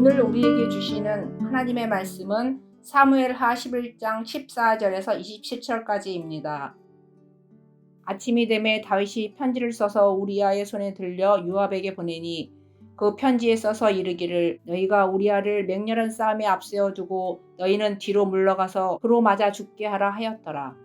오늘 우리에게 주시는 하나님의 말씀은 사무엘하 11장 14절에서 27절까지입니다. 아침이 되매 다윗이 편지를 써서 우리아의 손에 들려 요압에게 보내니 그 편지에 써서 이르기를 너희가 우리아를 맹렬한 싸움에 앞세워 두고 너희는 뒤로 물러가서 그로 맞아 죽게 하라 하였더라.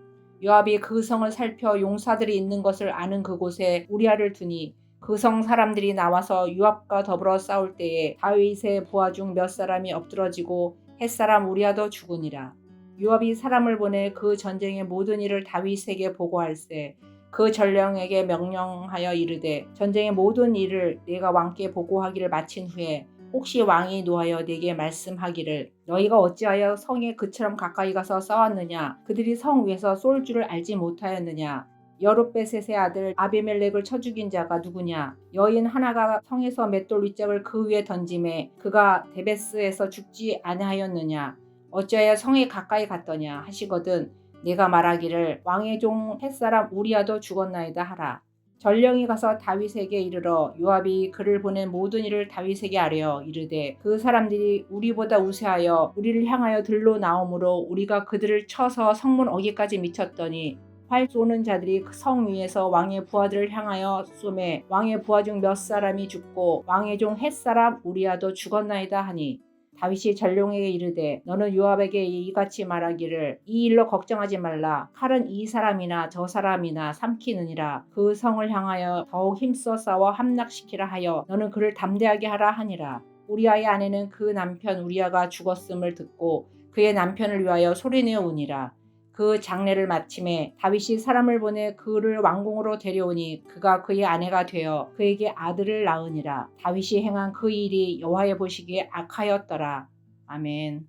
요압이 그 성을 살펴 용사들이 있는 것을 아는 그곳에 우리아를 두니 그 성 사람들이 나와서 요압과 더불어 싸울 때에 다윗의 부하 중 몇 사람이 엎드러지고 햇사람 우리아도 죽으니라. 요압이 사람을 보내 그 전쟁의 모든 일을 다윗에게 보고할세 그 전령에게 명령하여 이르되 전쟁의 모든 일을 내가 왕께 보고하기를 마친 후에 혹시 왕이 노하여 네게 말씀하기를 너희가 어찌하여 성에 그처럼 가까이 가서 싸웠느냐 그들이 성 위에서 쏠 줄을 알지 못하였느냐 여룻베셋의 아들 아비멜렉을 쳐 죽인 자가 누구냐 여인 하나가 성에서 맷돌 윗짝을 그 위에 던짐에 그가 데베스에서 죽지 아니하였느냐 어찌하여 성에 가까이 갔더냐 하시거든 내가 말하기를 왕의 종 햇사람 우리아도 죽었나이다 하라. 전령이 가서 다윗에게 이르러 요압이 그를 보낸 모든 일을 다윗에게 아뢰어 이르되 그 사람들이 우리보다 우세하여 우리를 향하여 들로 나오므로 우리가 그들을 쳐서 성문 어기까지 미쳤더니 활 쏘는 자들이 성 위에서 왕의 부하들을 향하여 쏘매 왕의 부하 중 몇 사람이 죽고 왕의 종 햇사람 우리아도 죽었나이다 하니 다윗이 전령에게 이르되 너는 요압에게 이같이 말하기를 이 일로 걱정하지 말라. 칼은 이 사람이나 저 사람이나 삼키느니라. 그 성을 향하여 더욱 힘써 싸워 함락시키라 하여 너는 그를 담대하게 하라 하니라. 우리아의 아내는 그 남편 우리아가 죽었음을 듣고 그의 남편을 위하여 소리내어 우니라. 그 장례를 마침에 다윗이 사람을 보내 그를 왕궁으로 데려오니 그가 그의 아내가 되어 그에게 아들을 낳으니라. 다윗이 행한 그 일이 여호와의 보시기에 악하였더라. 아멘.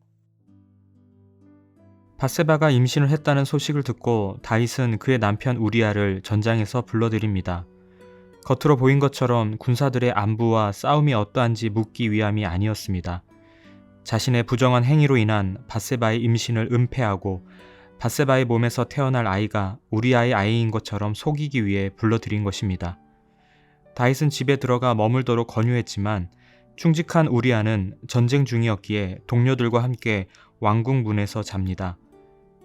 밧세바가 임신을 했다는 소식을 듣고 다윗은 그의 남편 우리아를 전장에서 불러들입니다. 겉으로 보인 것처럼 군사들의 안부와 싸움이 어떠한지 묻기 위함이 아니었습니다. 자신의 부정한 행위로 인한 밧세바의 임신을 은폐하고 밧세바의 몸에서 태어날 아이가 우리아의 아이인 것처럼 속이기 위해 불러들인 것입니다. 다윗은 집에 들어가 머물도록 권유했지만 충직한 우리아는 전쟁 중이었기에 동료들과 함께 왕궁 문에서 잡니다.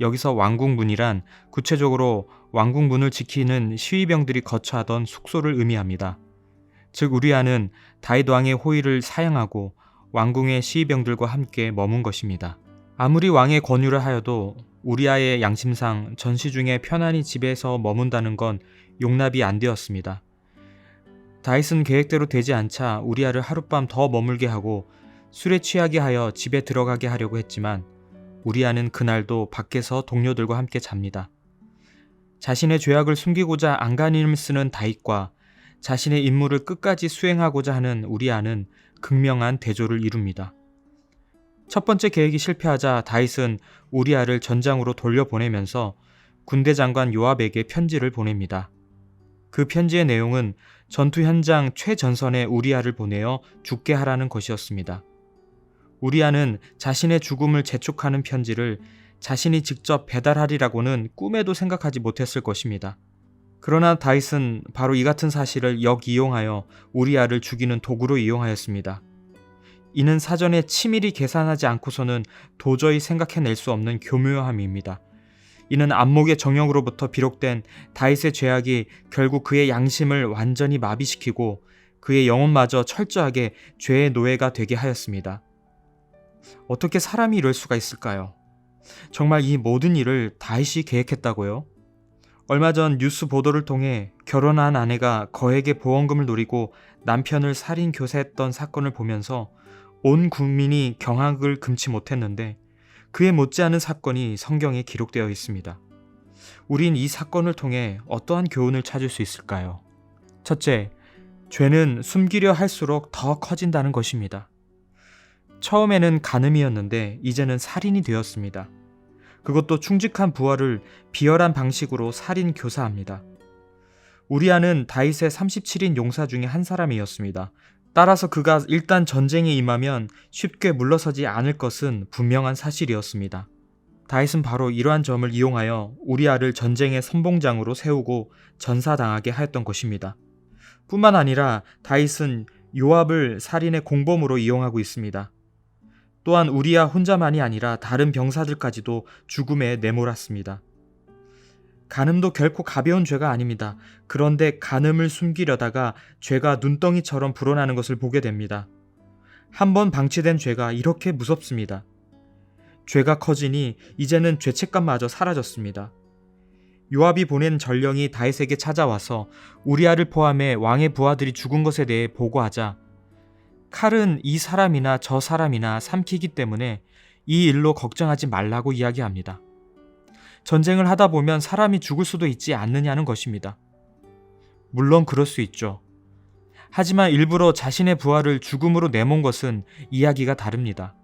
여기서 왕궁 문이란 구체적으로 왕궁 문을 지키는 시위병들이 거처하던 숙소를 의미합니다. 즉 우리아는 다윗 왕의 호의를 사양하고 왕궁의 시위병들과 함께 머문 것입니다. 아무리 왕의 권유를 하여도 우리아의 양심상 전시 중에 편안히 집에서 머문다는 건 용납이 안 되었습니다. 다윗은 계획대로 되지 않자 우리아를 하룻밤 더 머물게 하고 술에 취하게 하여 집에 들어가게 하려고 했지만 우리아는 그날도 밖에서 동료들과 함께 잡니다. 자신의 죄악을 숨기고자 안간힘을 쓰는 다윗과 자신의 임무를 끝까지 수행하고자 하는 우리아는 극명한 대조를 이룹니다. 첫 번째 계획이 실패하자 다윗은 우리아를 전장으로 돌려보내면서 군대 장관 요압에게 편지를 보냅니다. 그 편지의 내용은 전투 현장 최전선에 우리아를 보내어 죽게 하라는 것이었습니다. 우리아는 자신의 죽음을 재촉하는 편지를 자신이 직접 배달하리라고는 꿈에도 생각하지 못했을 것입니다. 그러나 다윗은 바로 이 같은 사실을 역이용하여 우리아를 죽이는 도구로 이용하였습니다. 이는 사전에 치밀히 계산하지 않고서는 도저히 생각해낼 수 없는 교묘함입니다. 이는 안목의 정욕으로부터 비롯된 다윗의 죄악이 결국 그의 양심을 완전히 마비시키고 그의 영혼마저 철저하게 죄의 노예가 되게 하였습니다. 어떻게 사람이 이럴 수가 있을까요? 정말 이 모든 일을 다윗이 계획했다고요? 얼마 전 뉴스 보도를 통해 결혼한 아내가 거액의 보험금을 노리고 남편을 살인 교사했던 사건을 보면서 온 국민이 경악을 금치 못했는데 그에 못지않은 사건이 성경에 기록되어 있습니다. 우린 이 사건을 통해 어떠한 교훈을 찾을 수 있을까요? 첫째, 죄는 숨기려 할수록 더 커진다는 것입니다. 처음에는 간음이었는데 이제는 살인이 되었습니다. 그것도 충직한 부하를 비열한 방식으로 살인 교사합니다. 우리아는 다윗의 37인 용사 중에 한 사람이었습니다. 따라서 그가 일단 전쟁에 임하면 쉽게 물러서지 않을 것은 분명한 사실이었습니다. 다윗은 바로 이러한 점을 이용하여 우리아를 전쟁의 선봉장으로 세우고 전사당하게 하였던 것입니다. 뿐만 아니라 다윗은 요압을 살인의 공범으로 이용하고 있습니다. 또한 우리야 혼자만이 아니라 다른 병사들까지도 죽음에 내몰았습니다. 간음도 결코 가벼운 죄가 아닙니다. 그런데 간음을 숨기려다가 죄가 눈덩이처럼 불어나는 것을 보게 됩니다. 한번 방치된 죄가 이렇게 무섭습니다. 죄가 커지니 이제는 죄책감마저 사라졌습니다. 요압이 보낸 전령이 다윗에게 찾아와서 우리아를 포함해 왕의 부하들이 죽은 것에 대해 보고하자 칼은 이 사람이나 저 사람이나 삼키기 때문에 이 일로 걱정하지 말라고 이야기합니다. 전쟁을 하다 보면 사람이 죽을 수도 있지 않느냐는 것입니다. 물론 그럴 수 있죠. 하지만 일부러 자신의 부하를 죽음으로 내몬 것은 이야기가 다릅니다.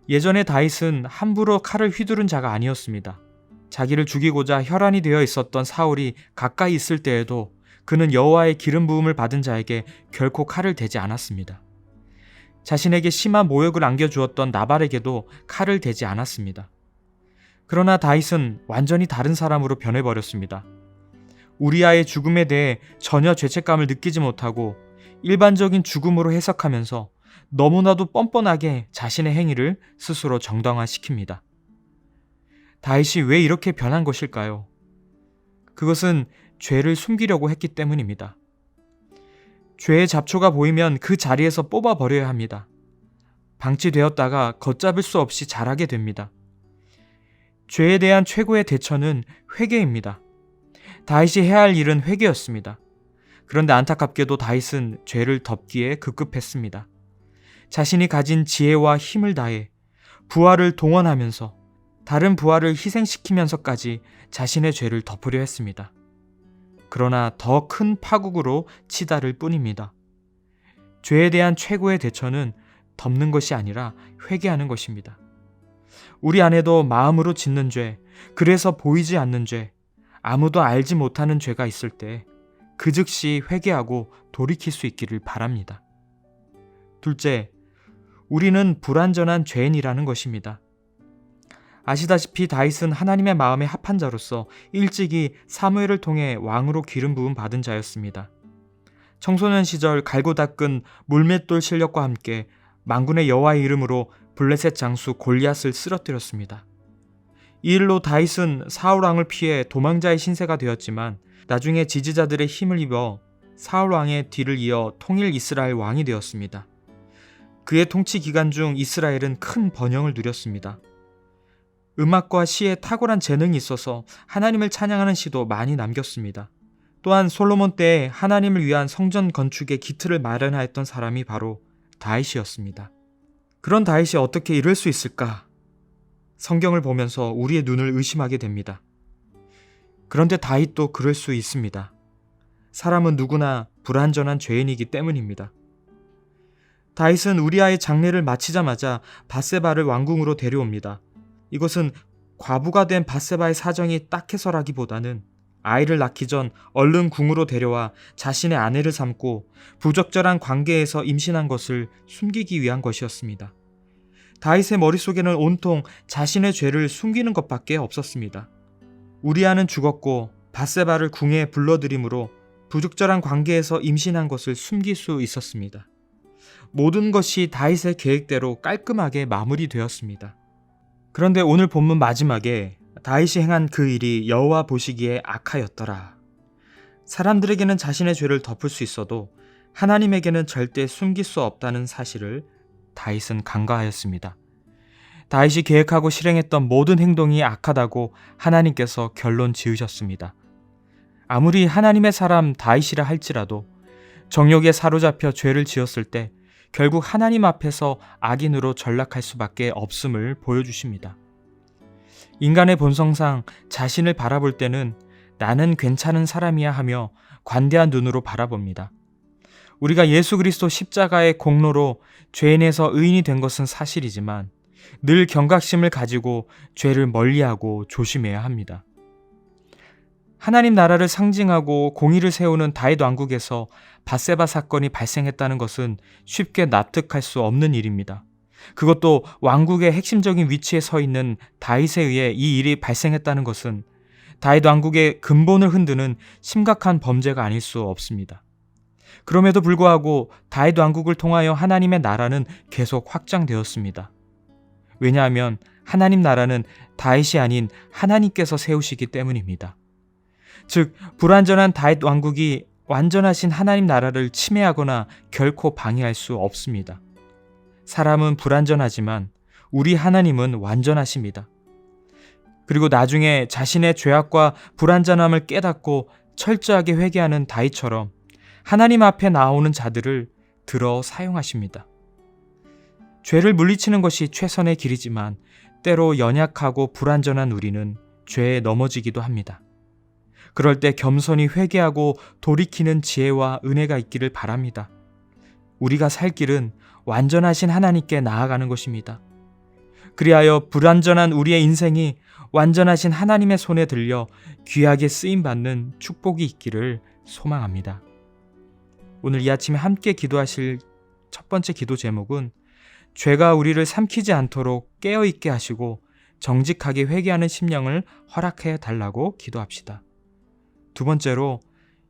예전에 다윗은 함부로 칼을 휘두른 자가 아니었습니다. 자기를 죽이고자 혈안이 되어 있었던 사울이 가까이 있을 때에도 그는 여호와의 기름 부음을 받은 자에게 결코 칼을 대지 않았습니다. 자신에게 심한 모욕을 안겨주었던 나발에게도 칼을 대지 않았습니다. 그러나 다윗은 완전히 다른 사람으로 변해버렸습니다. 우리아의 죽음에 대해 전혀 죄책감을 느끼지 못하고 일반적인 죽음으로 해석하면서 너무나도 뻔뻔하게 자신의 행위를 스스로 정당화시킵니다. 다윗이 왜 이렇게 변한 것일까요? 그것은 죄를 숨기려고 했기 때문입니다. 죄의 잡초가 보이면 그 자리에서 뽑아버려야 합니다. 방치되었다가 걷잡을 수 없이 자라게 됩니다. 죄에 대한 최고의 대처는 회개입니다. 다윗이 해야 할 일은 회개였습니다. 그런데 안타깝게도 다윗은 죄를 덮기에 급급했습니다. 자신이 가진 지혜와 힘을 다해 부하를 동원하면서 다른 부하를 희생시키면서까지 자신의 죄를 덮으려 했습니다. 그러나 더 큰 파국으로 치달을 뿐입니다. 죄에 대한 최고의 대처는 덮는 것이 아니라 회개하는 것입니다. 우리 안에도 마음으로 짓는 죄, 그래서 보이지 않는 죄, 아무도 알지 못하는 죄가 있을 때 그 즉시 회개하고 돌이킬 수 있기를 바랍니다. 둘째, 우리는 불완전한 죄인이라는 것입니다. 아시다시피 다윗은 하나님의 마음에 합한 자로서 일찍이 사무엘을 통해 왕으로 기름 부음 받은 자였습니다. 청소년 시절 갈고 닦은 물맷돌 실력과 함께 만군의 여호와의 이름으로 블레셋 장수 골리앗을 쓰러뜨렸습니다. 이 일로 다윗은 사울 왕을 피해 도망자의 신세가 되었지만 나중에 지지자들의 힘을 입어 사울 왕의 뒤를 이어 통일 이스라엘 왕이 되었습니다. 그의 통치 기간 중 이스라엘은 큰 번영을 누렸습니다. 음악과 시에 탁월한 재능이 있어서 하나님을 찬양하는 시도 많이 남겼습니다. 또한 솔로몬 때에 하나님을 위한 성전 건축의 기틀을 마련하였던 사람이 바로 다윗이었습니다. 그런 다윗이 어떻게 이럴 수 있을까? 성경을 보면서 우리의 눈을 의심하게 됩니다. 그런데 다윗도 그럴 수 있습니다. 사람은 누구나 불완전한 죄인이기 때문입니다. 다윗은 우리아의 장례를 마치자마자 밧세바를 왕궁으로 데려옵니다. 이것은 과부가 된 밧세바의 사정이 딱해서라기보다는 아이를 낳기 전 얼른 궁으로 데려와 자신의 아내를 삼고 부적절한 관계에서 임신한 것을 숨기기 위한 것이었습니다. 다윗의 머릿속에는 온통 자신의 죄를 숨기는 것밖에 없었습니다. 우리아는 죽었고 밧세바를 궁에 불러들임으로 부적절한 관계에서 임신한 것을 숨길 수 있었습니다. 모든 것이 다윗의 계획대로 깔끔하게 마무리되었습니다. 그런데 오늘 본문 마지막에 다윗이 행한 그 일이 여호와 보시기에 악하였더라. 사람들에게는 자신의 죄를 덮을 수 있어도 하나님에게는 절대 숨길 수 없다는 사실을 다윗은 간과하였습니다. 다윗이 계획하고 실행했던 모든 행동이 악하다고 하나님께서 결론 지으셨습니다. 아무리 하나님의 사람 다윗이라 할지라도 정욕에 사로잡혀 죄를 지었을 때 결국 하나님 앞에서 악인으로 전락할 수밖에 없음을 보여주십니다. 인간의 본성상 자신을 바라볼 때는 나는 괜찮은 사람이야 하며 관대한 눈으로 바라봅니다. 우리가 예수 그리스도 십자가의 공로로 죄인에서 의인이 된 것은 사실이지만 늘 경각심을 가지고 죄를 멀리하고 조심해야 합니다. 하나님 나라를 상징하고 공의를 세우는 다윗 왕국에서 밧세바 사건이 발생했다는 것은 쉽게 납득할 수 없는 일입니다. 그것도 왕국의 핵심적인 위치에 서 있는 다윗에 의해 이 일이 발생했다는 것은 다윗 왕국의 근본을 흔드는 심각한 범죄가 아닐 수 없습니다. 그럼에도 불구하고 다윗 왕국을 통하여 하나님의 나라는 계속 확장되었습니다. 왜냐하면 하나님 나라는 다윗이 아닌 하나님께서 세우시기 때문입니다. 즉, 불완전한 다윗 왕국이 완전하신 하나님 나라를 침해하거나 결코 방해할 수 없습니다. 사람은 불완전하지만 우리 하나님은 완전하십니다. 그리고 나중에 자신의 죄악과 불완전함을 깨닫고 철저하게 회개하는 다윗처럼 하나님 앞에 나오는 자들을 들어 사용하십니다. 죄를 물리치는 것이 최선의 길이지만 때로 연약하고 불완전한 우리는 죄에 넘어지기도 합니다. 그럴 때 겸손히 회개하고 돌이키는 지혜와 은혜가 있기를 바랍니다. 우리가 살 길은 완전하신 하나님께 나아가는 것입니다. 그리하여 불완전한 우리의 인생이 완전하신 하나님의 손에 들려 귀하게 쓰임받는 축복이 있기를 소망합니다. 오늘 이 아침에 함께 기도하실 첫 번째 기도 제목은 죄가 우리를 삼키지 않도록 깨어있게 하시고 정직하게 회개하는 심령을 허락해 달라고 기도합시다. 두 번째로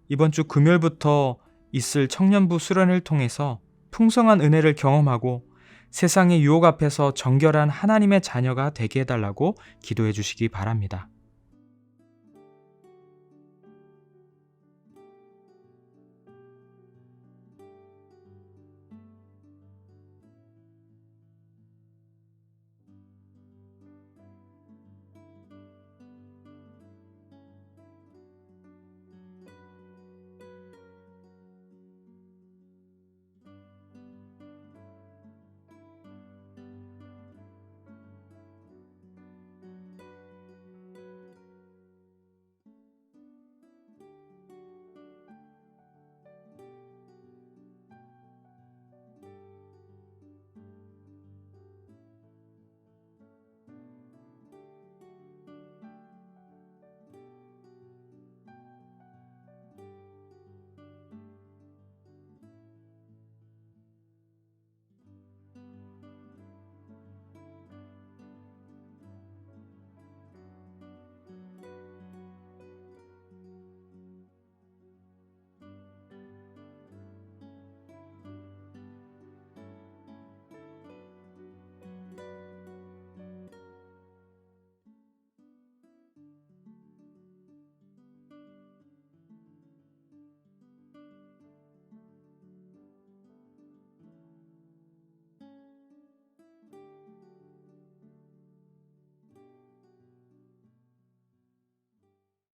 이번 주 금요일부터 있을 청년부 수련회를 통해서 풍성한 은혜를 경험하고 세상의 유혹 앞에서 정결한 하나님의 자녀가 되게 해달라고 기도해 주시기 바랍니다.